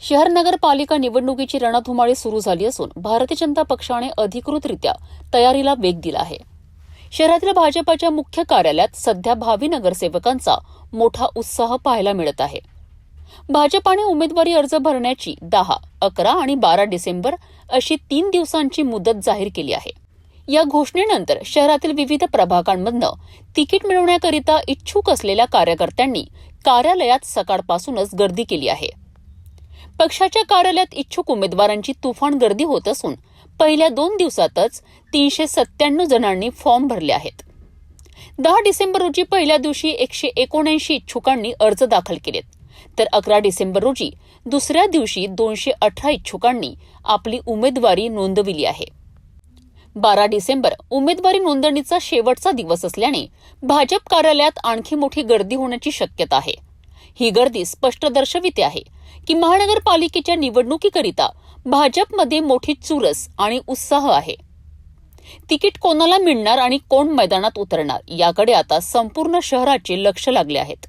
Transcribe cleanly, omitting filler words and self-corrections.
शहर नगरपालिका निवडणुकीची रणधुमाळी सुरू झाली असून भारतीय जनता पक्षाने अधिकृतरित्या तयारीला वेग दिला आहे. शहरातील भाजपाच्या मुख्य कार्यालयात सध्या भावी नगरसेवकांचा मोठा उत्साह पाहायला मिळत आहे. भाजपाने उमेदवारी अर्ज भरण्याची 10, 11 आणि 12 डिसेंबर अशी 3 दिवसांची मुदत जाहीर केली आहे. या घोषणेनंतर शहरातील विविध प्रभागांमधनं तिकीट मिळवण्याकरिता इच्छुक असलेल्या कार्यकर्त्यांनी कार्यालयात सकाळपासूनच गर्दी केली आहे. पक्षाच्या कार्यालयात इच्छुक उमेदवारांची तुफान गर्दी होत असून पहिल्या 2 दिवसातच 397 जणांनी फॉर्म भरले आहेत. 10 डिसेंबर रोजी पहिल्या दिवशी 179 इच्छुकांनी अर्ज दाखल केलेत, तर 11 डिसेंबर रोजी दुसऱ्या दिवशी 218 इच्छुकांनी आपली उमेदवारी नोंदविली आहे. 12 डिसेंबर उमेदवारी नोंदणीचा शेवटचा दिवस असल्याने भाजप कार्यालयात आणखी मोठी गर्दी होण्याची शक्यता आहे. ही गर्दी स्पष्ट दर्शविते आहे की महानगरपालिकेच्या निवडणुकीकरिता भाजपमध्ये मोठी चुरस आणि उत्साह आहे. तिकीट कोणाला मिळणार आणि कोण मैदानात उतरणार याकडे आता संपूर्ण शहराचे लक्ष लागले आहेत.